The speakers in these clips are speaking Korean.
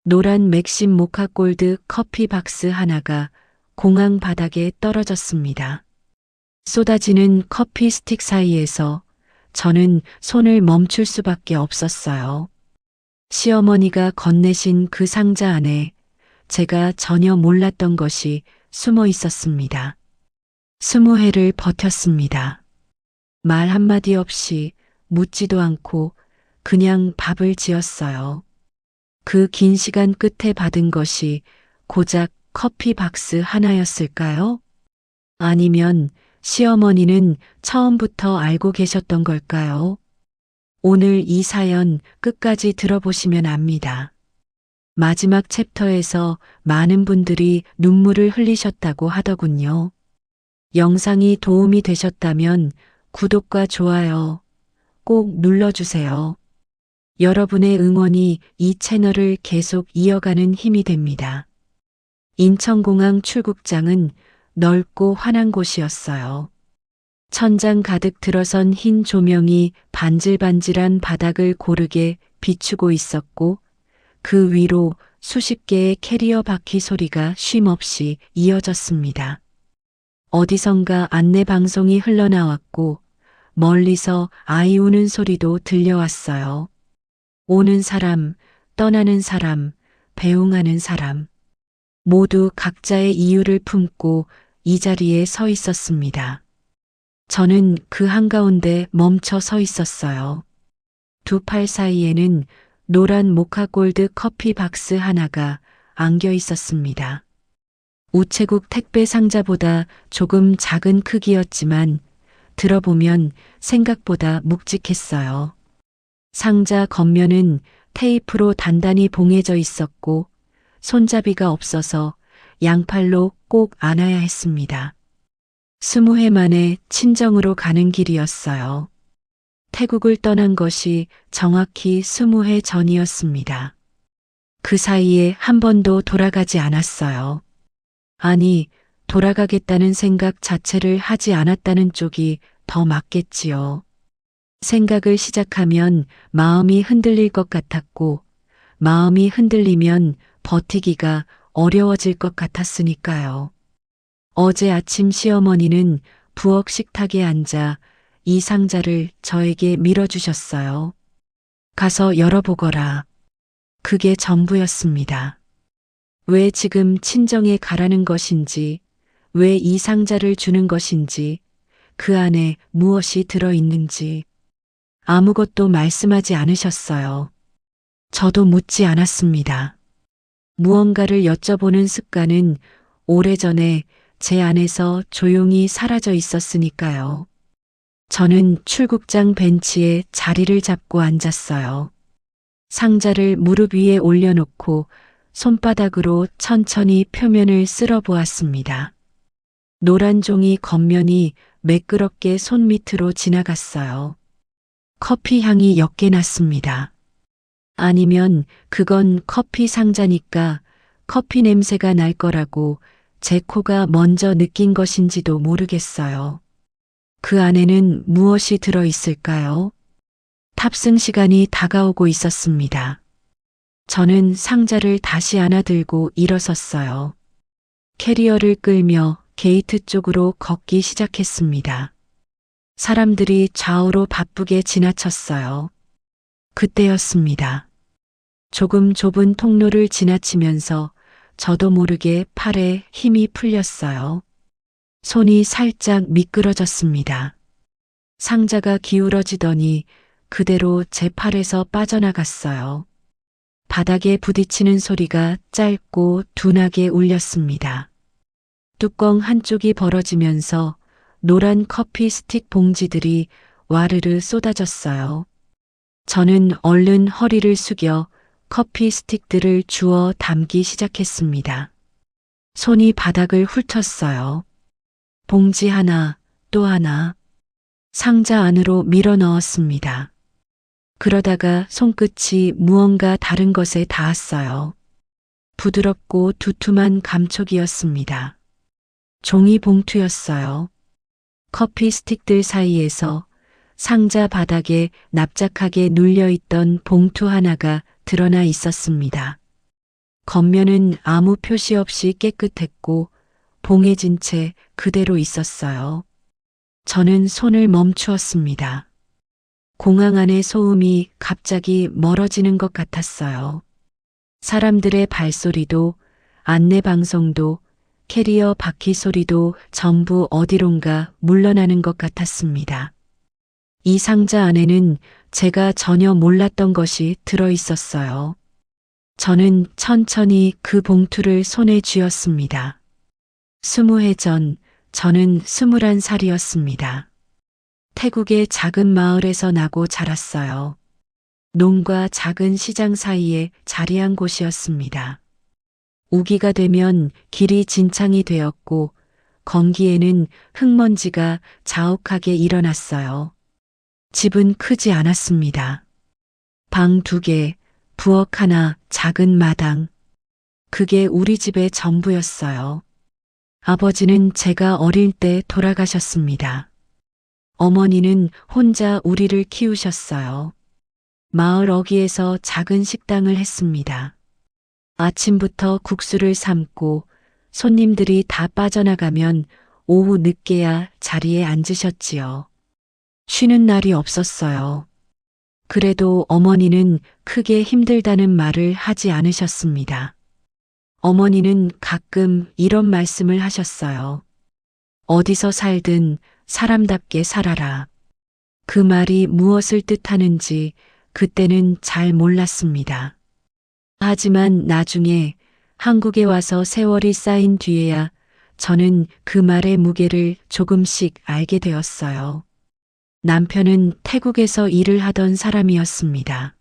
노란 맥심 모카 골드 커피 박스 하나가 공항 바닥에 떨어졌습니다. 쏟아지는 커피 스틱 사이에서 저는 손을 멈출 수밖에 없었어요. 시어머니가 건네신 그 상자 안에 제가 전혀 몰랐던 것이 숨어 있었습니다. 20회를 버텼습니다. 말 한마디 없이 묻지도 않고 그냥 밥을 지었어요. 그 긴 시간 끝에 받은 것이 고작 커피 박스 하나였을까요? 아니면 시어머니는 처음부터 알고 계셨던 걸까요? 오늘 이 사연 끝까지 들어보시면 압니다. 마지막 챕터에서 많은 분들이 눈물을 흘리셨다고 하더군요. 영상이 도움이 되셨다면 구독과 좋아요 꼭 눌러주세요. 여러분의 응원이 이 채널을 계속 이어가는 힘이 됩니다. 인천공항 출국장은 넓고 환한 곳이었어요. 천장 가득 들어선 흰 조명이 반질반질한 바닥을 고르게 비추고 있었고 그 위로 수십 개의 캐리어 바퀴 소리가 쉼없이 이어졌습니다. 어디선가 안내 방송이 흘러나왔고 멀리서 아이 우는 소리도 들려왔어요. 오는 사람, 떠나는 사람, 배웅하는 사람. 모두 각자의 이유를 품고 이 자리에 서 있었습니다. 저는 그 한가운데 멈춰 서 있었어요. 두 팔 사이에는 노란 모카 골드 커피 박스 하나가 안겨 있었습니다. 우체국 택배 상자보다 조금 작은 크기였지만 들어보면 생각보다 묵직했어요. 상자 겉면은 테이프로 단단히 봉해져 있었고 손잡이가 없어서 양팔로 꼭 안아야 했습니다. 20회 만에 친정으로 가는 길이었어요. 태국을 떠난 것이 정확히 20회 전이었습니다. 그 사이에 한 번도 돌아가지 않았어요. 아니, 돌아가겠다는 생각 자체를 하지 않았다는 쪽이 더 맞겠지요. 생각을 시작하면 마음이 흔들릴 것 같았고, 마음이 흔들리면 버티기가 어려워질 것 같았으니까요. 어제 아침 시어머니는 부엌 식탁에 앉아 이 상자를 저에게 밀어주셨어요. 가서 열어보거라. 그게 전부였습니다. 왜 지금 친정에 가라는 것인지, 왜 이 상자를 주는 것인지, 그 안에 무엇이 들어있는지 아무것도 말씀하지 않으셨어요. 저도 묻지 않았습니다. 무언가를 여쭤보는 습관은 오래전에 제 안에서 조용히 사라져 있었으니까요. 저는 출국장 벤치에 자리를 잡고 앉았어요. 상자를 무릎 위에 올려놓고 손바닥으로 천천히 표면을 쓸어보았습니다. 노란 종이 겉면이 매끄럽게 손밑으로 지나갔어요. 커피 향이 옅게 났습니다. 아니면 그건 커피 상자니까 커피 냄새가 날 거라고 제 코가 먼저 느낀 것인지도 모르겠어요. 그 안에는 무엇이 들어 있을까요? 탑승 시간이 다가오고 있었습니다. 저는 상자를 다시 안아들고 일어섰어요. 캐리어를 끌며 게이트 쪽으로 걷기 시작했습니다. 사람들이 좌우로 바쁘게 지나쳤어요. 그때였습니다. 조금 좁은 통로를 지나치면서 저도 모르게 팔에 힘이 풀렸어요. 손이 살짝 미끄러졌습니다. 상자가 기울어지더니 그대로 제 팔에서 빠져나갔어요. 바닥에 부딪히는 소리가 짧고 둔하게 울렸습니다. 뚜껑 한쪽이 벌어지면서 노란 커피 스틱 봉지들이 와르르 쏟아졌어요. 저는 얼른 허리를 숙여 커피 스틱들을 주워 담기 시작했습니다. 손이 바닥을 훑었어요. 봉지 하나, 또 하나. 상자 안으로 밀어 넣었습니다. 그러다가 손끝이 무언가 다른 것에 닿았어요. 부드럽고 두툼한 감촉이었습니다. 종이 봉투였어요. 커피 스틱들 사이에서 상자 바닥에 납작하게 눌려있던 봉투 하나가 드러나 있었습니다. 겉면은 아무 표시 없이 깨끗했고 봉해진 채 그대로 있었어요. 저는 손을 멈추었습니다. 공항 안의 소음이 갑자기 멀어지는 것 같았어요. 사람들의 발소리도, 안내방송도, 캐리어 바퀴 소리도 전부 어디론가 물러나는 것 같았습니다. 이 상자 안에는 제가 전혀 몰랐던 것이 들어 있었어요. 저는 천천히 그 봉투를 손에 쥐었습니다. 20해 전, 저는 21살이었습니다. 태국의 작은 마을에서 나고 자랐어요. 농과 작은 시장 사이에 자리한 곳이었습니다. 우기가 되면 길이 진창이 되었고 건기에는 흙먼지가 자욱하게 일어났어요. 집은 크지 않았습니다. 방 2개, 부엌 하나, 작은 마당. 그게 우리 집의 전부였어요. 아버지는 제가 어릴 때 돌아가셨습니다. 어머니는 혼자 우리를 키우셨어요. 마을 어귀에서 작은 식당을 했습니다. 아침부터 국수를 삶고 손님들이 다 빠져나가면 오후 늦게야 자리에 앉으셨지요. 쉬는 날이 없었어요. 그래도 어머니는 크게 힘들다는 말을 하지 않으셨습니다. 어머니는 가끔 이런 말씀을 하셨어요. 어디서 살든 사람답게 살아라. 그 말이 무엇을 뜻하는지 그때는 잘 몰랐습니다. 하지만 나중에 한국에 와서 세월이 쌓인 뒤에야 저는 그 말의 무게를 조금씩 알게 되었어요. 남편은 태국에서 일을 하던 사람이었습니다.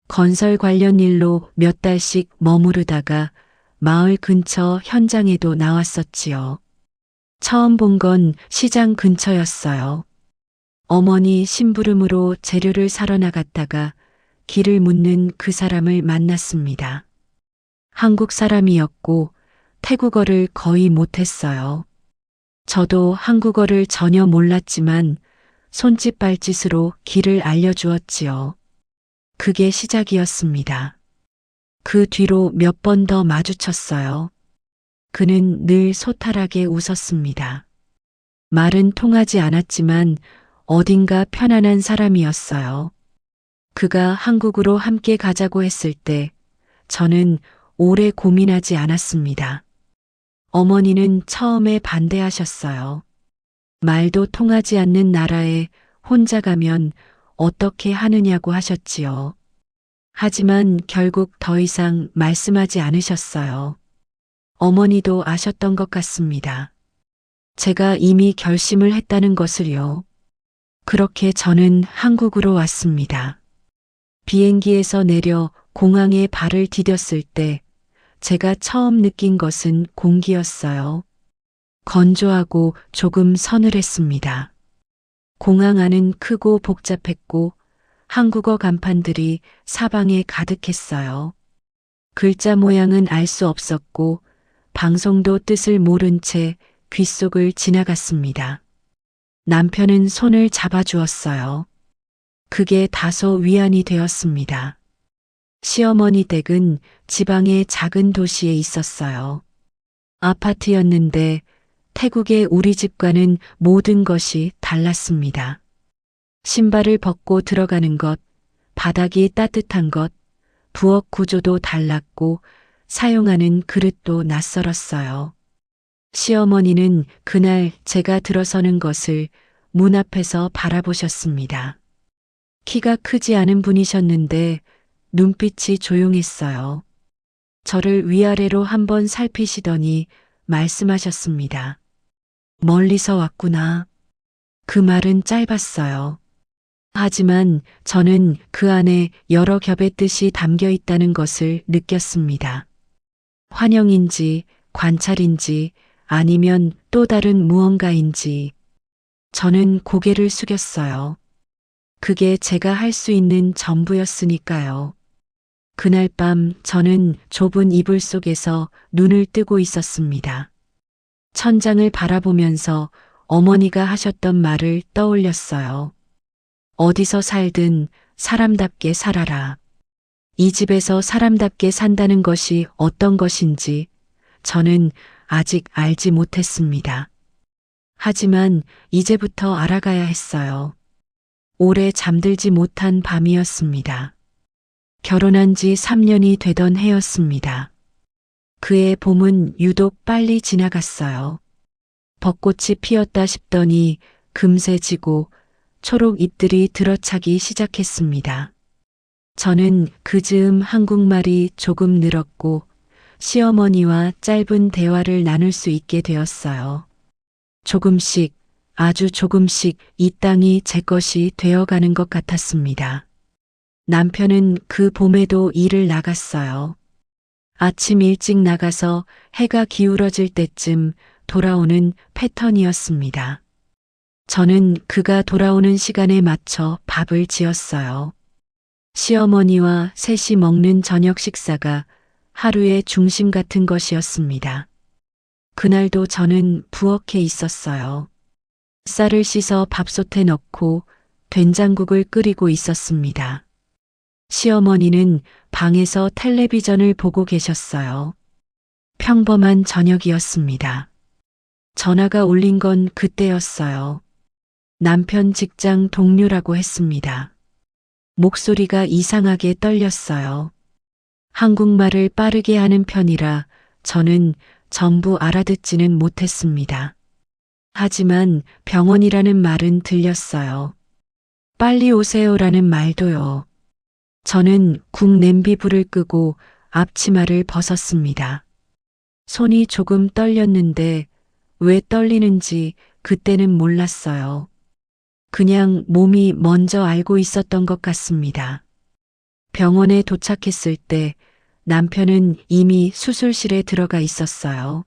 건설 관련 일로 몇 달씩 머무르다가 마을 근처 현장에도 나왔었지요. 처음 본 건 시장 근처였어요. 어머니 심부름으로 재료를 사러 나갔다가 길을 묻는 그 사람을 만났습니다. 한국 사람이었고 태국어를 거의 못했어요. 저도 한국어를 전혀 몰랐지만 손짓 발짓으로 길을 알려주었지요. 그게 시작이었습니다. 그 뒤로 몇 번 더 마주쳤어요. 그는 늘 소탈하게 웃었습니다. 말은 통하지 않았지만 어딘가 편안한 사람이었어요. 그가 한국으로 함께 가자고 했을 때 저는 오래 고민하지 않았습니다. 어머니는 처음에 반대하셨어요. 말도 통하지 않는 나라에 혼자 가면 어떻게 하느냐고 하셨지요. 하지만 결국 더 이상 말씀하지 않으셨어요. 어머니도 아셨던 것 같습니다. 제가 이미 결심을 했다는 것을요. 그렇게 저는 한국으로 왔습니다. 비행기에서 내려 공항에 발을 디뎠을 때 제가 처음 느낀 것은 공기였어요. 건조하고 조금 서늘했습니다. 공항 안은 크고 복잡했고 한국어 간판들이 사방에 가득했어요. 글자 모양은 알 수 없었고 방송도 뜻을 모른 채 귓속을 지나갔습니다. 남편은 손을 잡아주었어요. 그게 다소 위안이 되었습니다. 시어머니 댁은 지방의 작은 도시에 있었어요. 아파트였는데 태국의 우리 집과는 모든 것이 달랐습니다. 신발을 벗고 들어가는 것, 바닥이 따뜻한 것, 부엌 구조도 달랐고 사용하는 그릇도 낯설었어요. 시어머니는 그날 제가 들어서는 것을 문 앞에서 바라보셨습니다. 키가 크지 않은 분이셨는데 눈빛이 조용했어요. 저를 위아래로 한번 살피시더니 말씀하셨습니다. 멀리서 왔구나. 그 말은 짧았어요. 하지만 저는 그 안에 여러 겹의 뜻이 담겨 있다는 것을 느꼈습니다. 환영인지 관찰인지 아니면 또 다른 무언가인지 저는 고개를 숙였어요. 그게 제가 할 수 있는 전부였으니까요. 그날 밤 저는 좁은 이불 속에서 눈을 뜨고 있었습니다. 천장을 바라보면서 어머니가 하셨던 말을 떠올렸어요. 어디서 살든 사람답게 살아라. 이 집에서 사람답게 산다는 것이 어떤 것인지 저는 아직 알지 못했습니다. 하지만 이제부터 알아가야 했어요. 오래 잠들지 못한 밤이었습니다. 결혼한 지 3년이 되던 해였습니다. 그의 봄은 유독 빨리 지나갔어요. 벚꽃이 피었다 싶더니 금세 지고 초록 잎들이 들어차기 시작했습니다. 저는 그 즈음 한국말이 조금 늘었고 시어머니와 짧은 대화를 나눌 수 있게 되었어요. 조금씩, 아주 조금씩 이 땅이 제 것이 되어가는 것 같았습니다. 남편은 그 봄에도 일을 나갔어요. 아침 일찍 나가서 해가 기울어질 때쯤 돌아오는 패턴이었습니다. 저는 그가 돌아오는 시간에 맞춰 밥을 지었어요. 시어머니와 셋이 먹는 저녁 식사가 하루의 중심 같은 것이었습니다. 그날도 저는 부엌에 있었어요. 쌀을 씻어 밥솥에 넣고 된장국을 끓이고 있었습니다. 시어머니는 방에서 텔레비전을 보고 계셨어요. 평범한 저녁이었습니다. 전화가 울린 건 그때였어요. 남편 직장 동료라고 했습니다. 목소리가 이상하게 떨렸어요. 한국말을 빠르게 하는 편이라 저는 전부 알아듣지는 못했습니다. 하지만 병원이라는 말은 들렸어요. 빨리 오세요라는 말도요. 저는 국 냄비 불을 끄고 앞치마를 벗었습니다. 손이 조금 떨렸는데 왜 떨리는지 그때는 몰랐어요. 그냥 몸이 먼저 알고 있었던 것 같습니다. 병원에 도착했을 때 남편은 이미 수술실에 들어가 있었어요.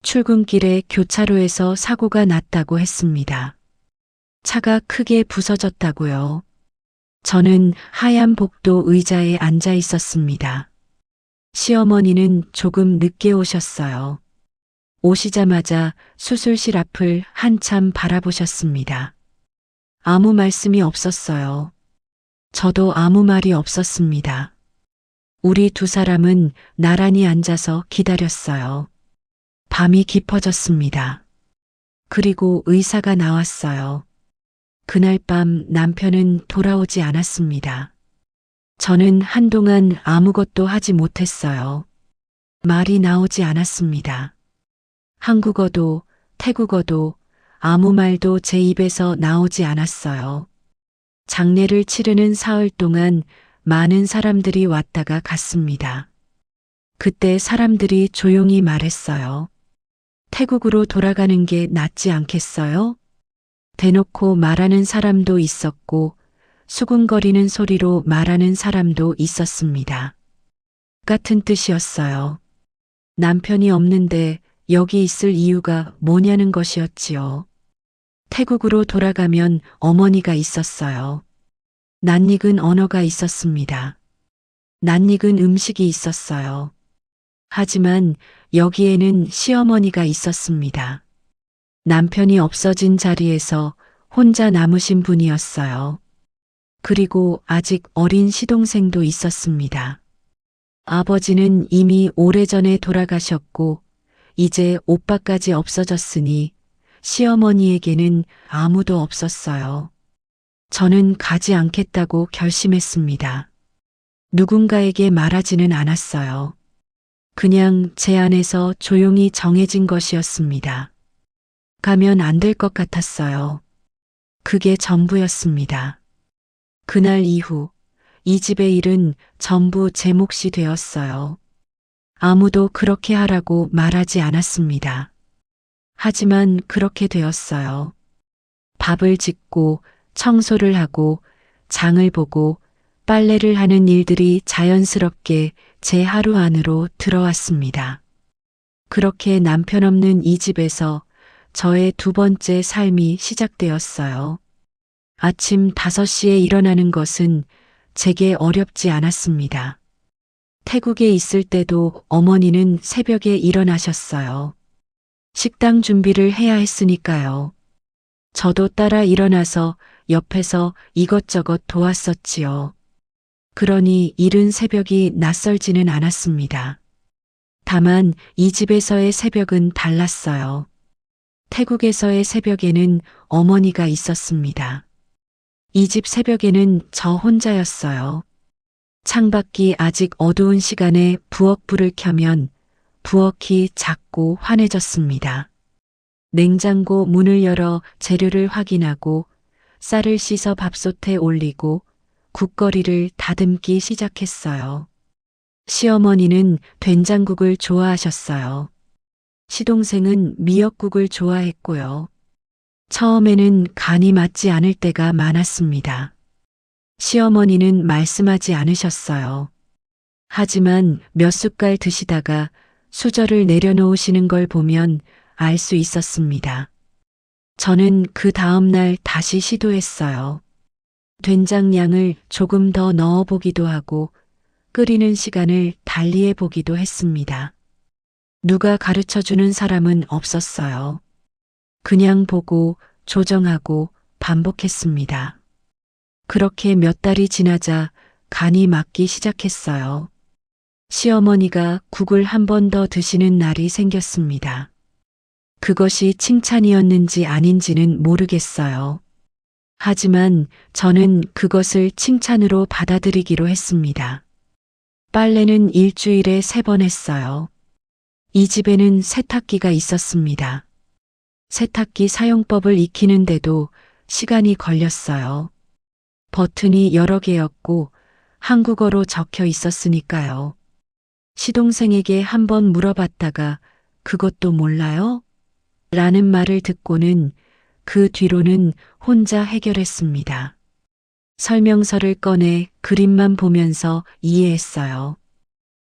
출근길에 교차로에서 사고가 났다고 했습니다. 차가 크게 부서졌다고요. 저는 하얀 복도 의자에 앉아 있었습니다. 시어머니는 조금 늦게 오셨어요. 오시자마자 수술실 앞을 한참 바라보셨습니다. 아무 말씀이 없었어요. 저도 아무 말이 없었습니다. 우리 두 사람은 나란히 앉아서 기다렸어요. 밤이 깊어졌습니다. 그리고 의사가 나왔어요. 그날 밤 남편은 돌아오지 않았습니다. 저는 한동안 아무것도 하지 못했어요. 말이 나오지 않았습니다. 한국어도 태국어도 아무 말도 제 입에서 나오지 않았어요. 장례를 치르는 사흘 동안 많은 사람들이 왔다가 갔습니다. 그때 사람들이 조용히 말했어요. 태국으로 돌아가는 게 낫지 않겠어요? 대놓고 말하는 사람도 있었고 수군거리는 소리로 말하는 사람도 있었습니다. 같은 뜻이었어요. 남편이 없는데 여기 있을 이유가 뭐냐는 것이었지요. 태국으로 돌아가면 어머니가 있었어요. 낯익은 언어가 있었습니다. 낯익은 음식이 있었어요. 하지만 여기에는 시어머니가 있었습니다. 남편이 없어진 자리에서 혼자 남으신 분이었어요. 그리고 아직 어린 시동생도 있었습니다. 아버지는 이미 오래전에 돌아가셨고 이제 오빠까지 없어졌으니 시어머니에게는 아무도 없었어요. 저는 가지 않겠다고 결심했습니다. 누군가에게 말하지는 않았어요. 그냥 제 안에서 조용히 정해진 것이었습니다. 가면 안 될 것 같았어요. 그게 전부였습니다. 그날 이후 이 집의 일은 전부 제 몫이 되었어요. 아무도 그렇게 하라고 말하지 않았습니다. 하지만 그렇게 되었어요. 밥을 짓고 청소를 하고 장을 보고 빨래를 하는 일들이 자연스럽게 제 하루 안으로 들어왔습니다. 그렇게 남편 없는 이 집에서 저의 두 번째 삶이 시작되었어요. 아침 5시에 일어나는 것은 제게 어렵지 않았습니다. 태국에 있을 때도 어머니는 새벽에 일어나셨어요. 식당 준비를 해야 했으니까요. 저도 따라 일어나서 옆에서 이것저것 도왔었지요. 그러니 이른 새벽이 낯설지는 않았습니다. 다만 이 집에서의 새벽은 달랐어요. 태국에서의 새벽에는 어머니가 있었습니다. 이 집 새벽에는 저 혼자였어요. 창밖이 아직 어두운 시간에 부엌불을 켜면 부엌이 작고 환해졌습니다. 냉장고 문을 열어 재료를 확인하고 쌀을 씻어 밥솥에 올리고 국거리를 다듬기 시작했어요. 시어머니는 된장국을 좋아하셨어요. 시동생은 미역국을 좋아했고요. 처음에는 간이 맞지 않을 때가 많았습니다. 시어머니는 말씀하지 않으셨어요. 하지만 몇 숟갈 드시다가 수저를 내려놓으시는 걸 보면 알 수 있었습니다. 저는 그 다음날 다시 시도했어요. 된장량을 조금 더 넣어보기도 하고 끓이는 시간을 달리해 보기도 했습니다. 누가 가르쳐주는 사람은 없었어요. 그냥 보고 조정하고 반복했습니다. 그렇게 몇 달이 지나자 간이 맞기 시작했어요. 시어머니가 국을 한 번 더 드시는 날이 생겼습니다. 그것이 칭찬이었는지 아닌지는 모르겠어요. 하지만 저는 그것을 칭찬으로 받아들이기로 했습니다. 빨래는 일주일에 3번 했어요. 이 집에는 세탁기가 있었습니다. 세탁기 사용법을 익히는데도 시간이 걸렸어요. 버튼이 여러 개였고 한국어로 적혀 있었으니까요. 시동생에게 한번 물어봤다가 그것도 몰라요? 라는 말을 듣고는 그 뒤로는 혼자 해결했습니다. 설명서를 꺼내 그림만 보면서 이해했어요.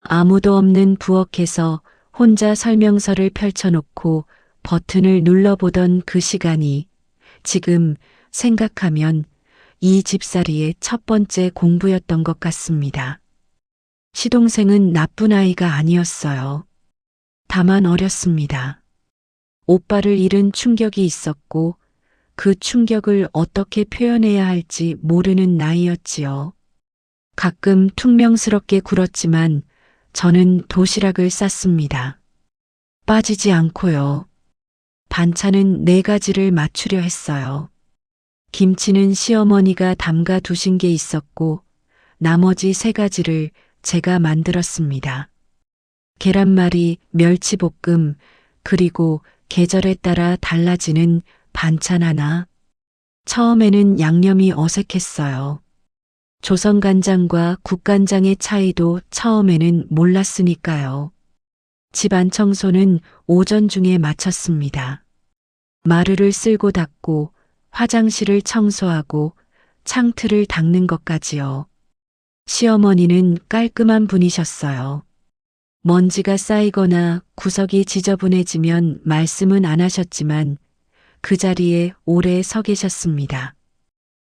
아무도 없는 부엌에서 혼자 설명서를 펼쳐놓고 버튼을 눌러보던 그 시간이 지금 생각하면 이 집살이의 첫 번째 공부였던 것 같습니다. 시동생은 나쁜 아이가 아니었어요. 다만 어렸습니다. 오빠를 잃은 충격이 있었고 그 충격을 어떻게 표현해야 할지 모르는 나이였지요. 가끔 퉁명스럽게 굴었지만 저는 도시락을 쌌습니다. 빠지지 않고요. 반찬은 4가지를 맞추려 했어요. 김치는 시어머니가 담가 두신 게 있었고 나머지 3가지를 제가 만들었습니다. 계란말이, 멸치볶음, 그리고 계절에 따라 달라지는 반찬 하나. 처음에는 양념이 어색했어요. 조선간장과 국간장의 차이도 처음에는 몰랐으니까요. 집안 청소는 오전 중에 마쳤습니다. 마루를 쓸고 닦고 화장실을 청소하고 창틀을 닦는 것까지요. 시어머니는 깔끔한 분이셨어요. 먼지가 쌓이거나 구석이 지저분해지면 말씀은 안 하셨지만 그 자리에 오래 서 계셨습니다.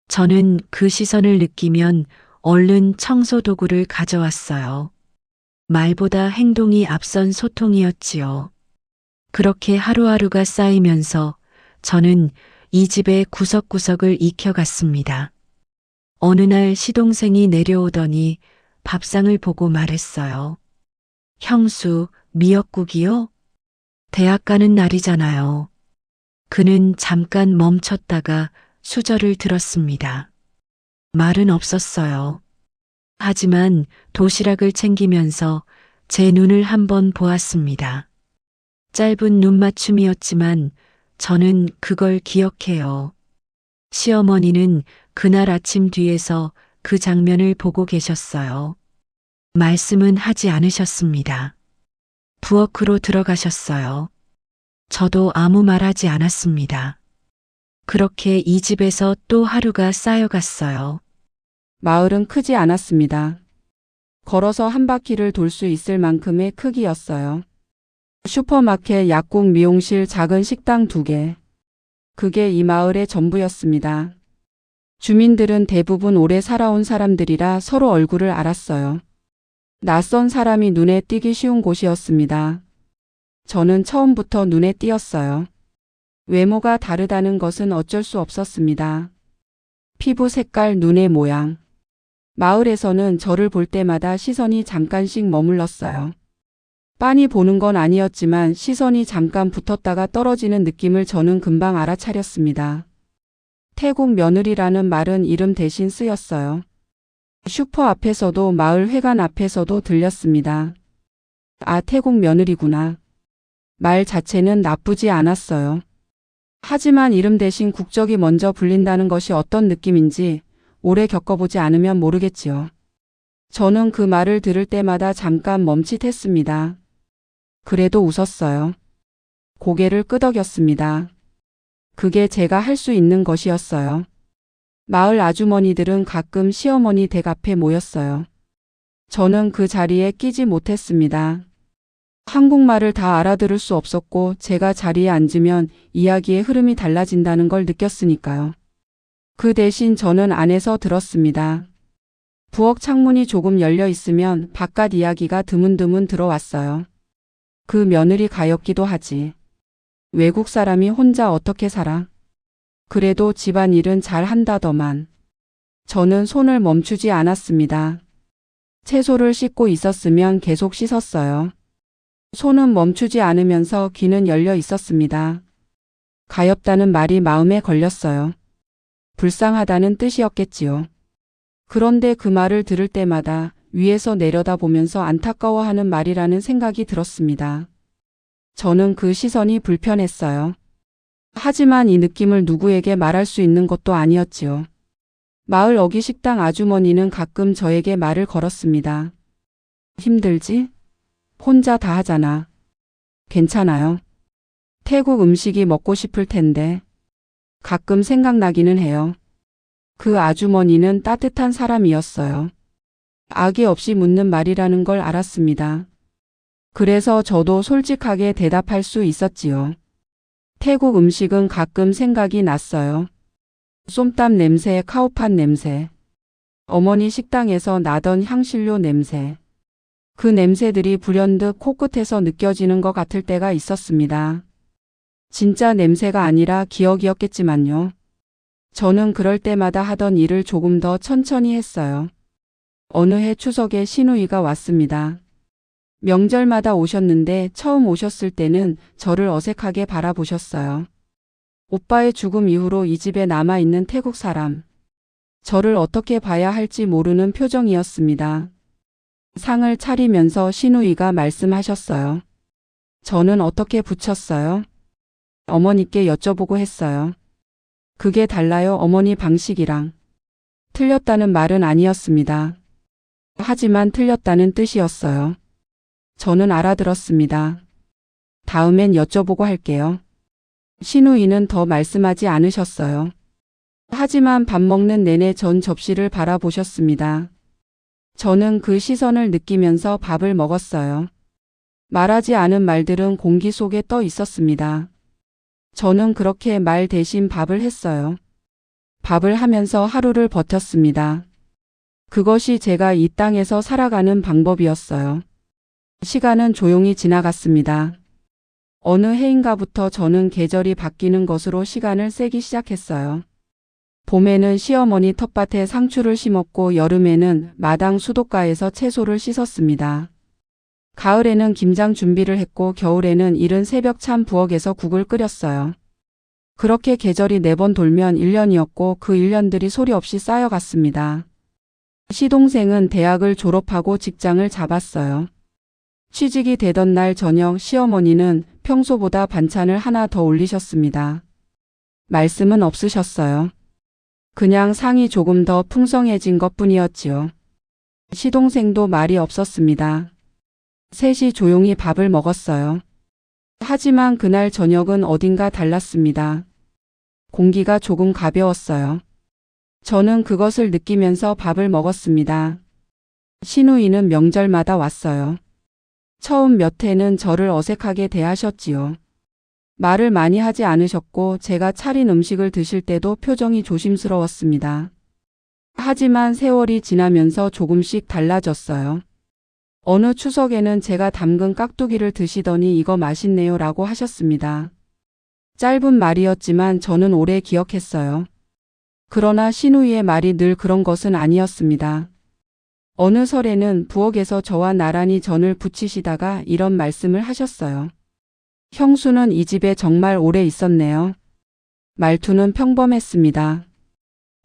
저는 그 시선을 느끼면 얼른 청소 도구를 가져왔어요. 말보다 행동이 앞선 소통이었지요. 그렇게 하루하루가 쌓이면서 저는 이 집의 구석구석을 익혀갔습니다. 어느 날 시동생이 내려오더니 밥상을 보고 말했어요. 형수, 미역국이요? 대학 가는 날이잖아요. 그는 잠깐 멈췄다가 수저를 들었습니다. 말은 없었어요. 하지만 도시락을 챙기면서 제 눈을 한번 보았습니다. 짧은 눈맞춤이었지만 저는 그걸 기억해요. 시어머니는 그날 아침 뒤에서 그 장면을 보고 계셨어요. 말씀은 하지 않으셨습니다. 부엌으로 들어가셨어요. 저도 아무 말하지 않았습니다. 그렇게 이 집에서 또 하루가 쌓여갔어요. 마을은 크지 않았습니다. 걸어서 한 바퀴를 돌 수 있을 만큼의 크기였어요. 슈퍼마켓, 약국, 미용실, 작은 식당 2개. 그게 이 마을의 전부였습니다. 주민들은 대부분 오래 살아온 사람들이라 서로 얼굴을 알았어요. 낯선 사람이 눈에 띄기 쉬운 곳이었습니다. 저는 처음부터 눈에 띄었어요. 외모가 다르다는 것은 어쩔 수 없었습니다. 피부 색깔, 눈의 모양. 마을에서는 저를 볼 때마다 시선이 잠깐씩 머물렀어요. 빤히 보는 건 아니었지만 시선이 잠깐 붙었다가 떨어지는 느낌을 저는 금방 알아차렸습니다. 태국 며느리라는 말은 이름 대신 쓰였어요. 슈퍼 앞에서도 마을 회관 앞에서도 들렸습니다. 아, 태국 며느리구나. 말 자체는 나쁘지 않았어요. 하지만 이름 대신 국적이 먼저 불린다는 것이 어떤 느낌인지 오래 겪어보지 않으면 모르겠지요. 저는 그 말을 들을 때마다 잠깐 멈칫했습니다. 그래도 웃었어요. 고개를 끄덕였습니다. 그게 제가 할 수 있는 것이었어요. 마을 아주머니들은 가끔 시어머니 댁 앞에 모였어요. 저는 그 자리에 끼지 못했습니다. 한국말을 다 알아들을 수 없었고 제가 자리에 앉으면 이야기의 흐름이 달라진다는 걸 느꼈으니까요. 그 대신 저는 안에서 들었습니다. 부엌 창문이 조금 열려 있으면 바깥 이야기가 드문드문 들어왔어요. 그 며느리 가엾기도 하지. 외국 사람이 혼자 어떻게 살아? 그래도 집안일은 잘 한다더만. 저는 손을 멈추지 않았습니다. 채소를 씻고 있었으면 계속 씻었어요. 손은 멈추지 않으면서 귀는 열려 있었습니다. 가엾다는 말이 마음에 걸렸어요. 불쌍하다는 뜻이었겠지요. 그런데 그 말을 들을 때마다 위에서 내려다보면서 안타까워하는 말이라는 생각이 들었습니다. 저는 그 시선이 불편했어요. 하지만 이 느낌을 누구에게 말할 수 있는 것도 아니었지요. 마을 어기 식당 아주머니는 가끔 저에게 말을 걸었습니다. 힘들지? 혼자 다 하잖아. 괜찮아요. 태국 음식이 먹고 싶을 텐데. 가끔 생각나기는 해요. 그 아주머니는 따뜻한 사람이었어요. 악의 없이 묻는 말이라는 걸 알았습니다. 그래서 저도 솔직하게 대답할 수 있었지요. 태국 음식은 가끔 생각이 났어요. 쏨땀 냄새, 카오판 냄새. 어머니 식당에서 나던 향신료 냄새. 그 냄새들이 불현듯 코끝에서 느껴지는 것 같을 때가 있었습니다. 진짜 냄새가 아니라 기억이었겠지만요. 저는 그럴 때마다 하던 일을 조금 더 천천히 했어요. 어느 해 추석에 시누이가 왔습니다. 명절마다 오셨는데 처음 오셨을 때는 저를 어색하게 바라보셨어요. 오빠의 죽음 이후로 이 집에 남아있는 태국 사람. 저를 어떻게 봐야 할지 모르는 표정이었습니다. 상을 차리면서 시누이가 말씀하셨어요. 저는 어떻게 붙였어요? 어머니께 여쭤보고 했어요. 그게 달라요, 어머니 방식이랑. 틀렸다는 말은 아니었습니다. 하지만 틀렸다는 뜻이었어요. 저는 알아들었습니다. 다음엔 여쭤보고 할게요. 시누이는 더 말씀하지 않으셨어요. 하지만 밥 먹는 내내 전 접시를 바라보셨습니다. 저는 그 시선을 느끼면서 밥을 먹었어요. 말하지 않은 말들은 공기 속에 떠 있었습니다. 저는 그렇게 말 대신 밥을 했어요. 밥을 하면서 하루를 버텼습니다. 그것이 제가 이 땅에서 살아가는 방법이었어요. 시간은 조용히 지나갔습니다. 어느 해인가부터 저는 계절이 바뀌는 것으로 시간을 세기 시작했어요. 봄에는 시어머니 텃밭에 상추를 심었고 여름에는 마당 수도가에서 채소를 씻었습니다. 가을에는 김장 준비를 했고 겨울에는 이른 새벽 찬 부엌에서 국을 끓였어요. 그렇게 계절이 4번 돌면 1년이었고 그 1년들이 소리 없이 쌓여갔습니다. 시동생은 대학을 졸업하고 직장을 잡았어요. 취직이 되던 날 저녁 시어머니는 평소보다 반찬을 하나 더 올리셨습니다. 말씀은 없으셨어요. 그냥 상이 조금 더 풍성해진 것뿐이었지요. 시동생도 말이 없었습니다. 셋이 조용히 밥을 먹었어요. 하지만 그날 저녁은 어딘가 달랐습니다. 공기가 조금 가벼웠어요. 저는 그것을 느끼면서 밥을 먹었습니다. 시누이는 명절마다 왔어요. 처음 몇 해는 저를 어색하게 대하셨지요. 말을 많이 하지 않으셨고 제가 차린 음식을 드실 때도 표정이 조심스러웠습니다. 하지만 세월이 지나면서 조금씩 달라졌어요. 어느 추석에는 제가 담근 깍두기를 드시더니 이거 맛있네요 라고 하셨습니다. 짧은 말이었지만 저는 오래 기억했어요. 그러나 시누이의 말이 늘 그런 것은 아니었습니다. 어느 설에는 부엌에서 저와 나란히 전을 부치시다가 이런 말씀을 하셨어요. 형수는 이 집에 정말 오래 있었네요. 말투는 평범했습니다.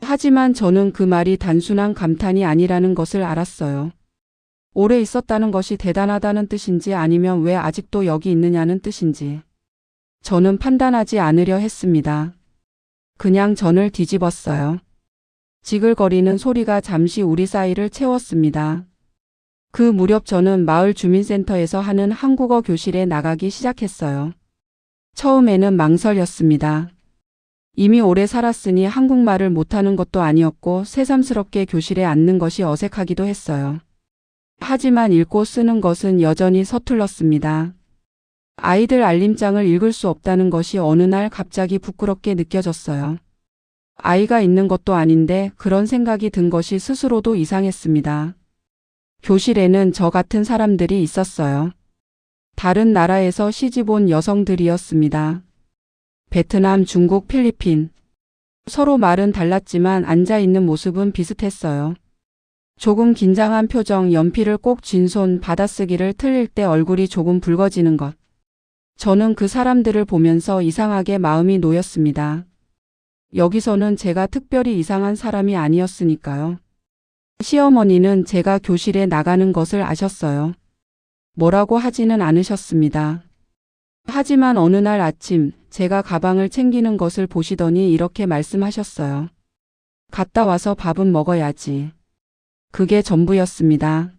하지만 저는 그 말이 단순한 감탄이 아니라는 것을 알았어요. 오래 있었다는 것이 대단하다는 뜻인지 아니면 왜 아직도 여기 있느냐는 뜻인지. 저는 판단하지 않으려 했습니다. 그냥 전을 뒤집었어요. 지글거리는 소리가 잠시 우리 사이를 채웠습니다. 그 무렵 저는 마을 주민센터에서 하는 한국어 교실에 나가기 시작했어요. 처음에는 망설였습니다. 이미 오래 살았으니 한국말을 못하는 것도 아니었고 새삼스럽게 교실에 앉는 것이 어색하기도 했어요. 하지만 읽고 쓰는 것은 여전히 서툴렀습니다. 아이들 알림장을 읽을 수 없다는 것이 어느 날 갑자기 부끄럽게 느껴졌어요. 아이가 있는 것도 아닌데 그런 생각이 든 것이 스스로도 이상했습니다. 교실에는 저 같은 사람들이 있었어요. 다른 나라에서 시집 온 여성들이었습니다. 베트남, 중국, 필리핀. 서로 말은 달랐지만 앉아있는 모습은 비슷했어요. 조금 긴장한 표정, 연필을 꼭 쥔 손, 받아쓰기를 틀릴 때 얼굴이 조금 붉어지는 것. 저는 그 사람들을 보면서 이상하게 마음이 놓였습니다. 여기서는 제가 특별히 이상한 사람이 아니었으니까요. 시어머니는 제가 교실에 나가는 것을 아셨어요. 뭐라고 하지는 않으셨습니다. 하지만 어느 날 아침 제가 가방을 챙기는 것을 보시더니 이렇게 말씀하셨어요. 갔다 와서 밥은 먹어야지. 그게 전부였습니다.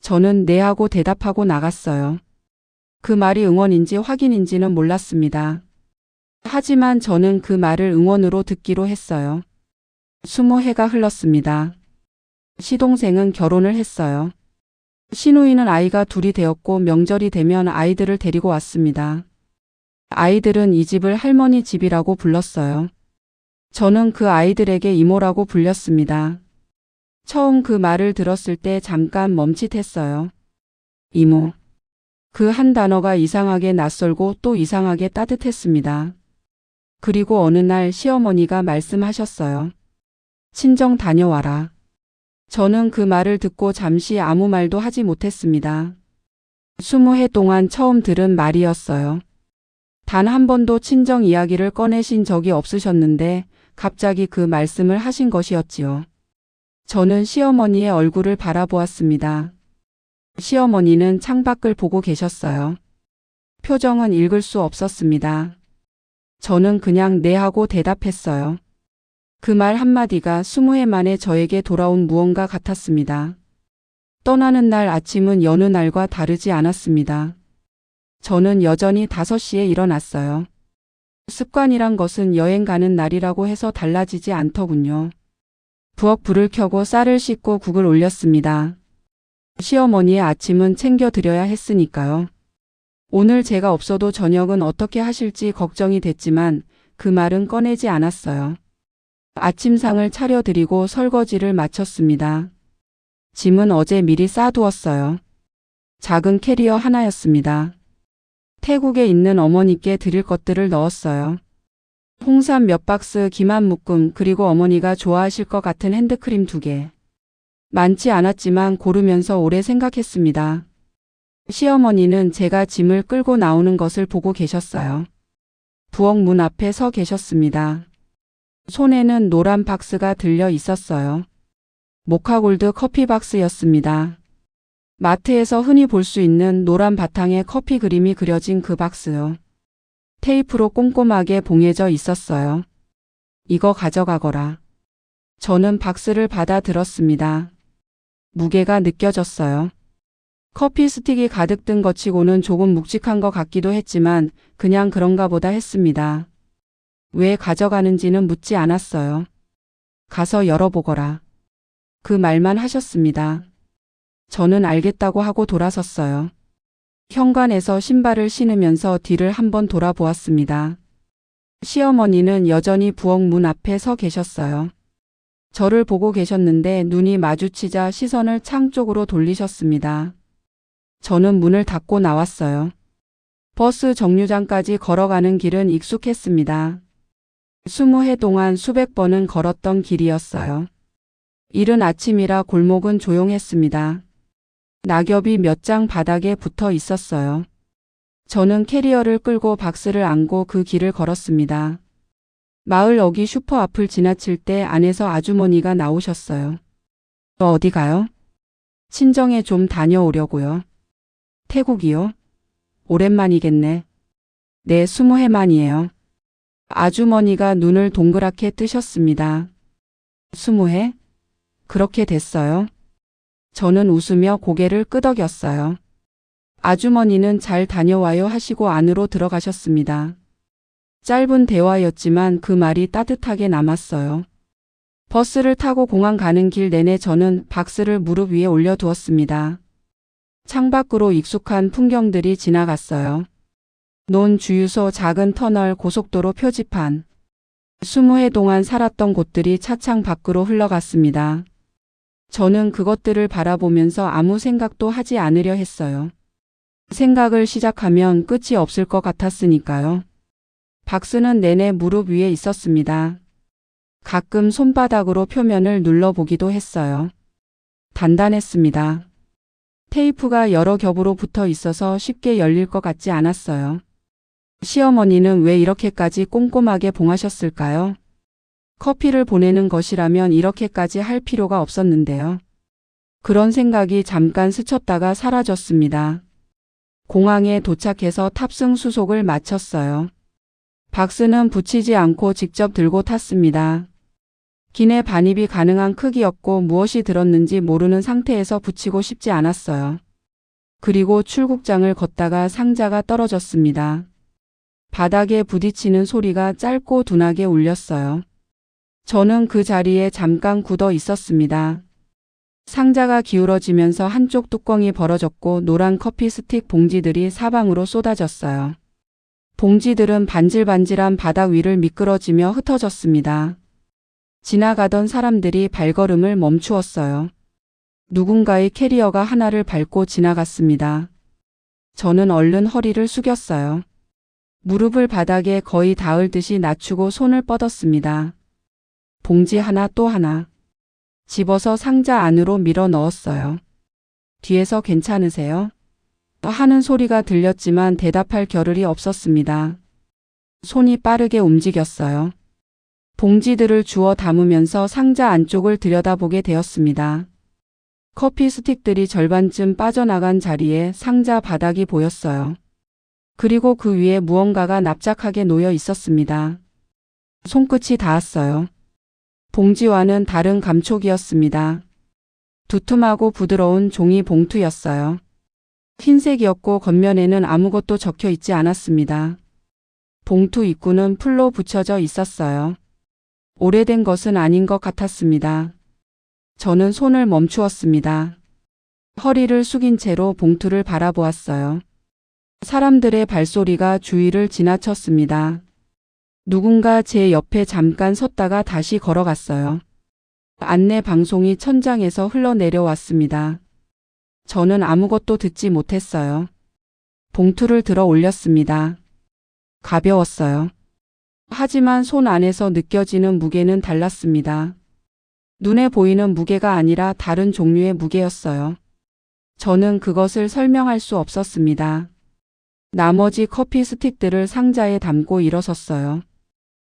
저는 네 하고 대답하고 나갔어요. 그 말이 응원인지 확인인지는 몰랐습니다. 하지만 저는 그 말을 응원으로 듣기로 했어요. 20해가 흘렀습니다. 시동생은 결혼을 했어요. 시누이는 아이가 둘이 되었고 명절이 되면 아이들을 데리고 왔습니다. 아이들은 이 집을 할머니 집이라고 불렀어요. 저는 그 아이들에게 이모라고 불렸습니다. 처음 그 말을 들었을 때 잠깐 멈칫했어요. 이모. 그 한 단어가 이상하게 낯설고 또 이상하게 따뜻했습니다. 그리고 어느 날 시어머니가 말씀하셨어요. 친정 다녀와라. 저는 그 말을 듣고 잠시 아무 말도 하지 못했습니다. 20해 동안 처음 들은 말이었어요. 단 한 번도 친정 이야기를 꺼내신 적이 없으셨는데 갑자기 그 말씀을 하신 것이었지요. 저는 시어머니의 얼굴을 바라보았습니다. 시어머니는 창밖을 보고 계셨어요. 표정은 읽을 수 없었습니다. 저는 그냥 네 하고 대답했어요. 그 말 한마디가 20해 만에 저에게 돌아온 무언가 같았습니다. 떠나는 날 아침은 여느 날과 다르지 않았습니다. 저는 여전히 5시에 일어났어요. 습관이란 것은 여행 가는 날이라고 해서 달라지지 않더군요. 부엌 불을 켜고 쌀을 씻고 국을 올렸습니다. 시어머니의 아침은 챙겨드려야 했으니까요. 오늘 제가 없어도 저녁은 어떻게 하실지 걱정이 됐지만 그 말은 꺼내지 않았어요. 아침상을 차려드리고 설거지를 마쳤습니다. 짐은 어제 미리 싸두었어요. 작은 캐리어 하나였습니다. 태국에 있는 어머니께 드릴 것들을 넣었어요. 홍삼 몇 박스, 김 한 묶음, 그리고 어머니가 좋아하실 것 같은 핸드크림 2개. 많지 않았지만 고르면서 오래 생각했습니다. 시어머니는 제가 짐을 끌고 나오는 것을 보고 계셨어요. 부엌 문 앞에 서 계셨습니다. 손에는 노란 박스가 들려 있었어요. 모카골드 커피 박스였습니다. 마트에서 흔히 볼 수 있는 노란 바탕에 커피 그림이 그려진 그 박스요. 테이프로 꼼꼼하게 봉해져 있었어요. 이거 가져가거라. 저는 박스를 받아 들었습니다. 무게가 느껴졌어요. 커피 스틱이 가득 든 것 치고는 조금 묵직한 것 같기도 했지만 그냥 그런가 보다 했습니다. 왜 가져가는지는 묻지 않았어요. 가서 열어보거라. 그 말만 하셨습니다. 저는 알겠다고 하고 돌아섰어요. 현관에서 신발을 신으면서 뒤를 한번 돌아보았습니다. 시어머니는 여전히 부엌 문 앞에 서 계셨어요. 저를 보고 계셨는데 눈이 마주치자 시선을 창 쪽으로 돌리셨습니다. 저는 문을 닫고 나왔어요. 버스 정류장까지 걸어가는 길은 익숙했습니다. 20해 동안 수백 번은 걸었던 길이었어요. 이른 아침이라 골목은 조용했습니다. 낙엽이 몇 장 바닥에 붙어 있었어요. 저는 캐리어를 끌고 박스를 안고 그 길을 걸었습니다. 마을 어귀 슈퍼 앞을 지나칠 때 안에서 아주머니가 나오셨어요. 너 어디 가요? 친정에 좀 다녀오려고요. 태국이요? 오랜만이겠네. 네, 20해 만이에요. 아주머니가 눈을 동그랗게 뜨셨습니다. 20해? 그렇게 됐어요? 저는 웃으며 고개를 끄덕였어요. 아주머니는 잘 다녀와요 하시고 안으로 들어가셨습니다. 짧은 대화였지만 그 말이 따뜻하게 남았어요. 버스를 타고 공항 가는 길 내내 저는 박스를 무릎 위에 올려두었습니다. 창밖으로 익숙한 풍경들이 지나갔어요. 논, 주유소, 작은 터널, 고속도로 표지판. 20해 동안 살았던 곳들이 차창 밖으로 흘러갔습니다. 저는 그것들을 바라보면서 아무 생각도 하지 않으려 했어요. 생각을 시작하면 끝이 없을 것 같았으니까요. 박스는 내내 무릎 위에 있었습니다. 가끔 손바닥으로 표면을 눌러보기도 했어요. 단단했습니다. 테이프가 여러 겹으로 붙어 있어서 쉽게 열릴 것 같지 않았어요. 시어머니는 왜 이렇게까지 꼼꼼하게 봉하셨을까요? 커피를 보내는 것이라면 이렇게까지 할 필요가 없었는데요. 그런 생각이 잠깐 스쳤다가 사라졌습니다. 공항에 도착해서 탑승 수속을 마쳤어요. 박스는 붙이지 않고 직접 들고 탔습니다. 기내 반입이 가능한 크기였고 무엇이 들었는지 모르는 상태에서 붙이고 싶지 않았어요. 그리고 출국장을 걷다가 상자가 떨어졌습니다. 바닥에 부딪히는 소리가 짧고 둔하게 울렸어요. 저는 그 자리에 잠깐 굳어 있었습니다. 상자가 기울어지면서 한쪽 뚜껑이 벌어졌고 노란 커피 스틱 봉지들이 사방으로 쏟아졌어요. 봉지들은 반질반질한 바닥 위를 미끄러지며 흩어졌습니다. 지나가던 사람들이 발걸음을 멈추었어요. 누군가의 캐리어가 하나를 밟고 지나갔습니다. 저는 얼른 허리를 숙였어요. 무릎을 바닥에 거의 닿을 듯이 낮추고 손을 뻗었습니다. 봉지 하나 또 하나. 집어서 상자 안으로 밀어 넣었어요. 뒤에서 괜찮으세요? 하는 소리가 들렸지만 대답할 겨를이 없었습니다. 손이 빠르게 움직였어요. 봉지들을 주워 담으면서 상자 안쪽을 들여다보게 되었습니다. 커피 스틱들이 절반쯤 빠져나간 자리에 상자 바닥이 보였어요. 그리고 그 위에 무언가가 납작하게 놓여 있었습니다. 손끝이 닿았어요. 봉지와는 다른 감촉이었습니다. 두툼하고 부드러운 종이 봉투였어요. 흰색이었고 겉면에는 아무것도 적혀 있지 않았습니다. 봉투 입구는 풀로 붙여져 있었어요. 오래된 것은 아닌 것 같았습니다. 저는 손을 멈추었습니다. 허리를 숙인 채로 봉투를 바라보았어요. 사람들의 발소리가 주위를 지나쳤습니다. 누군가 제 옆에 잠깐 섰다가 다시 걸어갔어요. 안내 방송이 천장에서 흘러내려왔습니다. 저는 아무것도 듣지 못했어요. 봉투를 들어 올렸습니다. 가벼웠어요. 하지만 손 안에서 느껴지는 무게는 달랐습니다. 눈에 보이는 무게가 아니라 다른 종류의 무게였어요. 저는 그것을 설명할 수 없었습니다. 나머지 커피 스틱들을 상자에 담고 일어섰어요.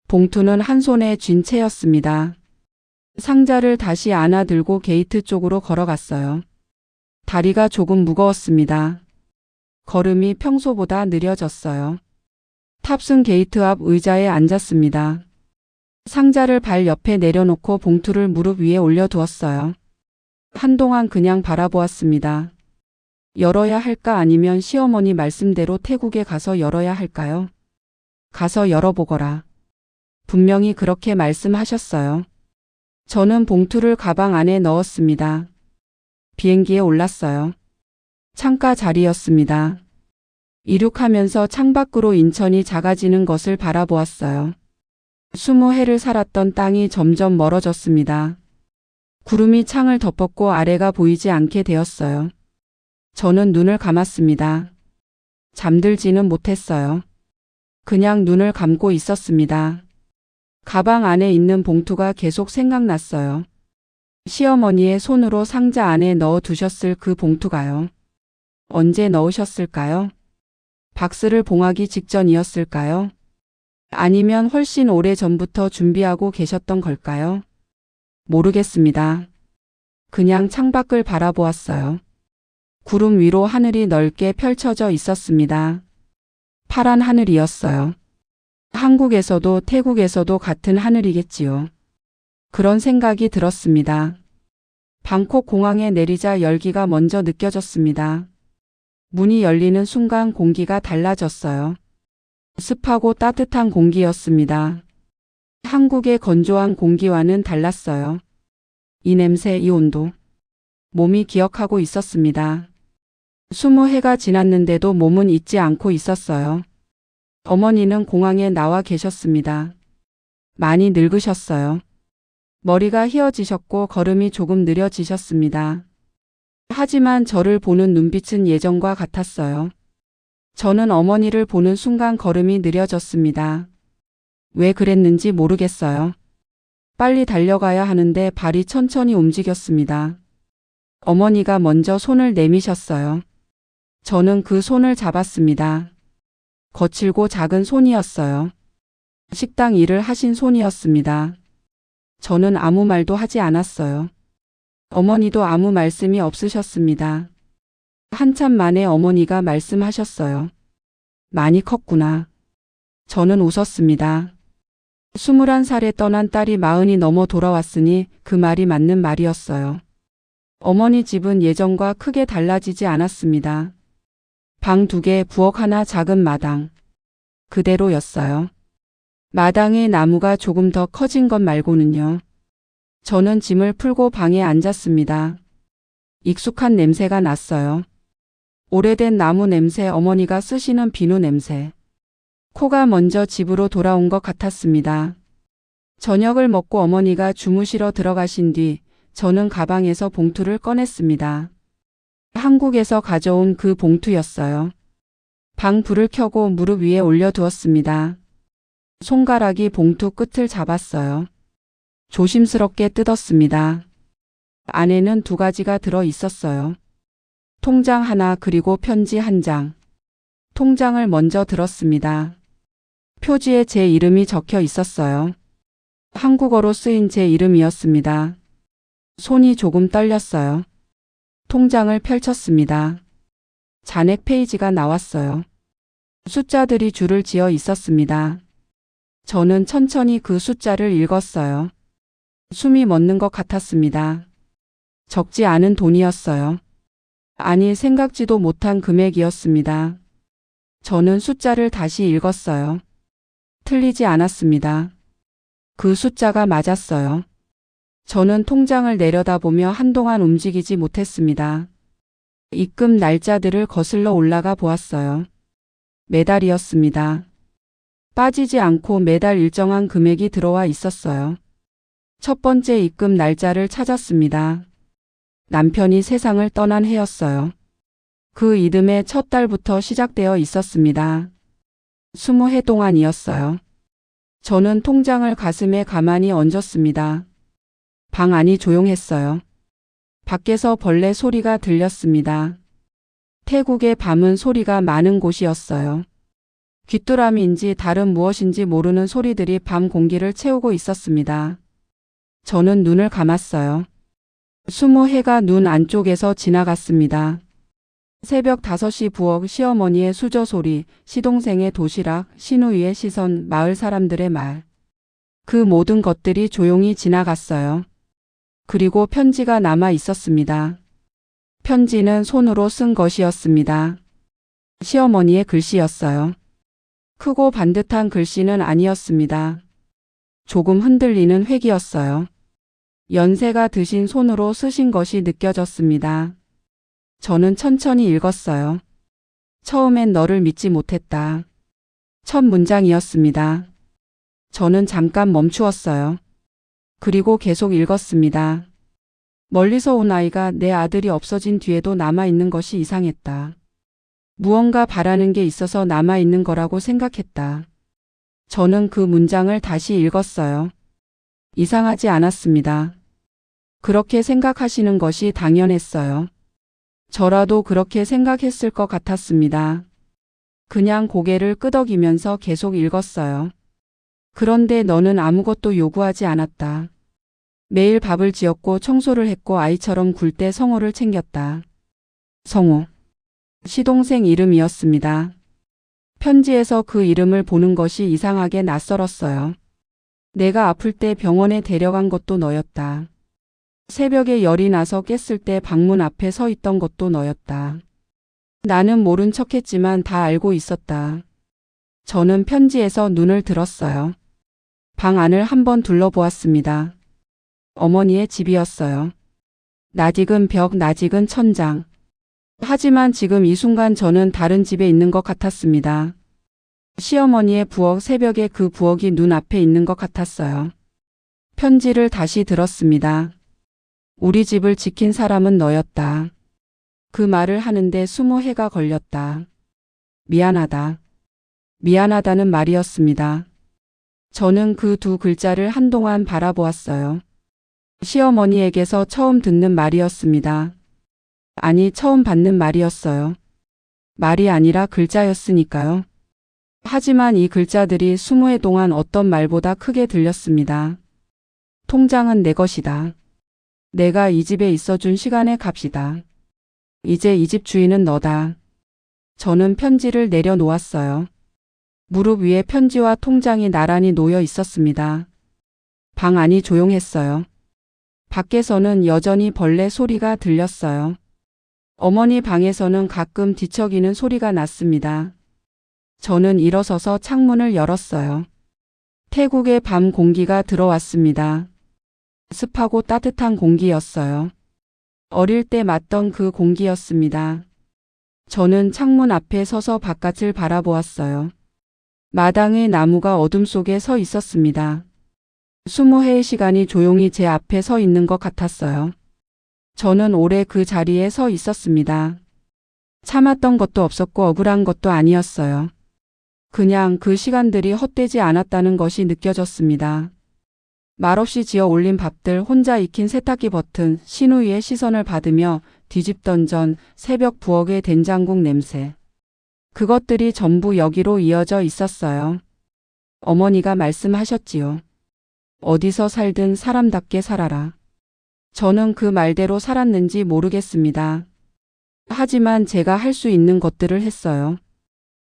봉투는 한 손에 쥔 채였습니다. 상자를 다시 안아들고 게이트 쪽으로 걸어갔어요. 다리가 조금 무거웠습니다. 걸음이 평소보다 느려졌어요. 탑승 게이트 앞 의자에 앉았습니다. 상자를 발 옆에 내려놓고 봉투를 무릎 위에 올려두었어요. 한동안 그냥 바라보았습니다. 열어야 할까 아니면 시어머니 말씀대로 태국에 가서 열어야 할까요? 가서 열어보거라. 분명히 그렇게 말씀하셨어요. 저는 봉투를 가방 안에 넣었습니다. 비행기에 올랐어요. 창가 자리였습니다. 이륙하면서 창밖으로 인천이 작아지는 것을 바라보았어요. 20해를 살았던 땅이 점점 멀어졌습니다. 구름이 창을 덮었고 아래가 보이지 않게 되었어요. 저는 눈을 감았습니다. 잠들지는 못했어요. 그냥 눈을 감고 있었습니다. 가방 안에 있는 봉투가 계속 생각났어요. 시어머니의 손으로 상자 안에 넣어 두셨을 그 봉투가요. 언제 넣으셨을까요? 박스를 봉하기 직전이었을까요? 아니면 훨씬 오래 전부터 준비하고 계셨던 걸까요? 모르겠습니다. 그냥 창밖을 바라보았어요. 구름 위로 하늘이 넓게 펼쳐져 있었습니다. 파란 하늘이었어요. 한국에서도 태국에서도 같은 하늘이겠지요. 그런 생각이 들었습니다. 방콕 공항에 내리자 열기가 먼저 느껴졌습니다. 문이 열리는 순간 공기가 달라졌어요. 습하고 따뜻한 공기였습니다. 한국의 건조한 공기와는 달랐어요. 이 냄새, 이 온도. 몸이 기억하고 있었습니다. 20해가 지났는데도 몸은 잊지 않고 있었어요. 어머니는 공항에 나와 계셨습니다. 많이 늙으셨어요. 머리가 휘어지셨고 걸음이 조금 느려지셨습니다. 하지만 저를 보는 눈빛은 예전과 같았어요. 저는 어머니를 보는 순간 걸음이 느려졌습니다. 왜 그랬는지 모르겠어요. 빨리 달려가야 하는데 발이 천천히 움직였습니다. 어머니가 먼저 손을 내미셨어요. 저는 그 손을 잡았습니다. 거칠고 작은 손이었어요. 식당 일을 하신 손이었습니다. 저는 아무 말도 하지 않았어요. 어머니도 아무 말씀이 없으셨습니다. 한참 만에 어머니가 말씀하셨어요. 많이 컸구나. 저는 웃었습니다. 21살에 떠난 딸이 40이 넘어 돌아왔으니 그 말이 맞는 말이었어요. 어머니 집은 예전과 크게 달라지지 않았습니다. 방 2개, 부엌 하나, 작은 마당. 그대로였어요. 마당의 나무가 조금 더 커진 것 말고는요. 저는 짐을 풀고 방에 앉았습니다. 익숙한 냄새가 났어요. 오래된 나무 냄새, 어머니가 쓰시는 비누 냄새. 코가 먼저 집으로 돌아온 것 같았습니다. 저녁을 먹고 어머니가 주무시러 들어가신 뒤 저는 가방에서 봉투를 꺼냈습니다. 한국에서 가져온 그 봉투였어요. 방 불을 켜고 무릎 위에 올려두었습니다. 손가락이 봉투 끝을 잡았어요. 조심스럽게 뜯었습니다. 안에는 2가지가 들어 있었어요. 통장 하나 그리고 편지 1장. 통장을 먼저 들었습니다. 표지에 제 이름이 적혀 있었어요. 한국어로 쓰인 제 이름이었습니다. 손이 조금 떨렸어요. 통장을 펼쳤습니다. 잔액 페이지가 나왔어요. 숫자들이 줄을 지어 있었습니다. 저는 천천히 그 숫자를 읽었어요. 숨이 멎는 것 같았습니다. 적지 않은 돈이었어요. 아니, 생각지도 못한 금액이었습니다. 저는 숫자를 다시 읽었어요. 틀리지 않았습니다. 그 숫자가 맞았어요. 저는 통장을 내려다보며 한동안 움직이지 못했습니다. 입금 날짜들을 거슬러 올라가 보았어요. 매달이었습니다. 빠지지 않고 매달 일정한 금액이 들어와 있었어요. 첫 번째 입금 날짜를 찾았습니다. 남편이 세상을 떠난 해였어요. 그 이듬해 첫 달부터 시작되어 있었습니다. 20해 동안이었어요. 저는 통장을 가슴에 가만히 얹었습니다. 방 안이 조용했어요. 밖에서 벌레 소리가 들렸습니다. 태국의 밤은 소리가 많은 곳이었어요. 귀뚜라미인지 다른 무엇인지 모르는 소리들이 밤 공기를 채우고 있었습니다. 저는 눈을 감았어요. 20해가 눈 안쪽에서 지나갔습니다. 새벽 5시 부엌, 시어머니의 수저 소리, 시동생의 도시락, 시누이의 시선, 마을 사람들의 말. 그 모든 것들이 조용히 지나갔어요. 그리고 편지가 남아 있었습니다. 편지는 손으로 쓴 것이었습니다. 시어머니의 글씨였어요. 크고 반듯한 글씨는 아니었습니다. 조금 흔들리는 획이었어요. 연세가 드신 손으로 쓰신 것이 느껴졌습니다. 저는 천천히 읽었어요. 처음엔 너를 믿지 못했다. 첫 문장이었습니다. 저는 잠깐 멈추었어요. 그리고 계속 읽었습니다. 멀리서 온 아이가 내 아들이 없어진 뒤에도 남아있는 것이 이상했다. 무언가 바라는 게 있어서 남아있는 거라고 생각했다. 저는 그 문장을 다시 읽었어요. 이상하지 않았습니다. 그렇게 생각하시는 것이 당연했어요. 저라도 그렇게 생각했을 것 같았습니다. 그냥 고개를 끄덕이면서 계속 읽었어요. 그런데 너는 아무것도 요구하지 않았다. 매일 밥을 지었고 청소를 했고 아이처럼 굴 때 성호를 챙겼다. 성호. 시동생 이름이었습니다. 편지에서 그 이름을 보는 것이 이상하게 낯설었어요. 내가 아플 때 병원에 데려간 것도 너였다. 새벽에 열이 나서 깼을 때 방문 앞에 서 있던 것도 너였다. 나는 모른 척했지만 다 알고 있었다. 저는 편지에서 눈을 들었어요. 방 안을 한번 둘러보았습니다. 어머니의 집이었어요. 낯익은 벽, 낯익은 천장. 하지만 지금 이 순간 저는 다른 집에 있는 것 같았습니다. 시어머니의 부엌, 새벽에 그 부엌이 눈앞에 있는 것 같았어요. 편지를 다시 들었습니다. 우리 집을 지킨 사람은 너였다. 그 말을 하는데 20해가 걸렸다. 미안하다. 미안하다는 말이었습니다. 저는 그 두 글자를 한동안 바라보았어요. 시어머니에게서 처음 듣는 말이었습니다. 아니, 처음 받는 말이었어요. 말이 아니라 글자였으니까요. 하지만 이 글자들이 20해 동안 어떤 말보다 크게 들렸습니다. 통장은 내 것이다. 내가 이 집에 있어준 시간의 값이다. 이제 이 집 주인은 너다. 저는 편지를 내려놓았어요. 무릎 위에 편지와 통장이 나란히 놓여 있었습니다. 방 안이 조용했어요. 밖에서는 여전히 벌레 소리가 들렸어요. 어머니 방에서는 가끔 뒤척이는 소리가 났습니다. 저는 일어서서 창문을 열었어요. 태국의 밤 공기가 들어왔습니다. 습하고 따뜻한 공기였어요. 어릴 때 맡던 그 공기였습니다. 저는 창문 앞에 서서 바깥을 바라보았어요. 마당의 나무가 어둠 속에 서 있었습니다. 20해의 시간이 조용히 제 앞에 서 있는 것 같았어요. 저는 오래 그 자리에 서 있었습니다. 참았던 것도 없었고 억울한 것도 아니었어요. 그냥 그 시간들이 헛되지 않았다는 것이 느껴졌습니다. 말없이 지어 올린 밥들, 혼자 익힌 세탁기 버튼, 신우이의 시선을 받으며 뒤집던 전, 새벽 부엌의 된장국 냄새. 그것들이 전부 여기로 이어져 있었어요. 어머니가 말씀하셨지요. 어디서 살든 사람답게 살아라. 저는 그 말대로 살았는지 모르겠습니다. 하지만 제가 할 수 있는 것들을 했어요.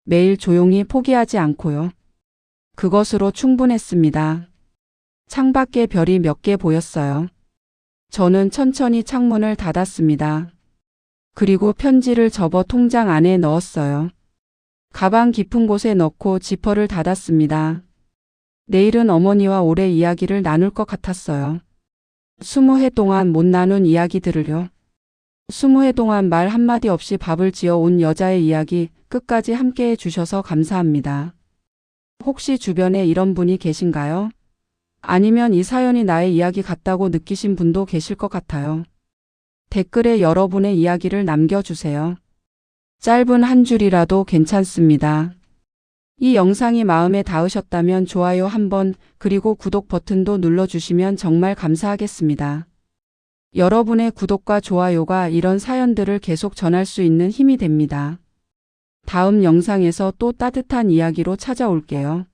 매일 조용히 포기하지 않고요. 그것으로 충분했습니다. 창밖에 별이 몇 개 보였어요. 저는 천천히 창문을 닫았습니다. 그리고 편지를 접어 통장 안에 넣었어요. 가방 깊은 곳에 넣고 지퍼를 닫았습니다. 내일은 어머니와 오래 이야기를 나눌 것 같았어요. 20해 동안 못 나눈 이야기들을요. 20해 동안 말 한마디 없이 밥을 지어 온 여자의 이야기 끝까지 함께 해주셔서 감사합니다. 혹시 주변에 이런 분이 계신가요? 아니면 이 사연이 나의 이야기 같다고 느끼신 분도 계실 것 같아요. 댓글에 여러분의 이야기를 남겨주세요. 짧은 한 줄이라도 괜찮습니다. 이 영상이 마음에 닿으셨다면 좋아요 한번 그리고 구독 버튼도 눌러주시면 정말 감사하겠습니다. 여러분의 구독과 좋아요가 이런 사연들을 계속 전할 수 있는 힘이 됩니다. 다음 영상에서 또 따뜻한 이야기로 찾아올게요.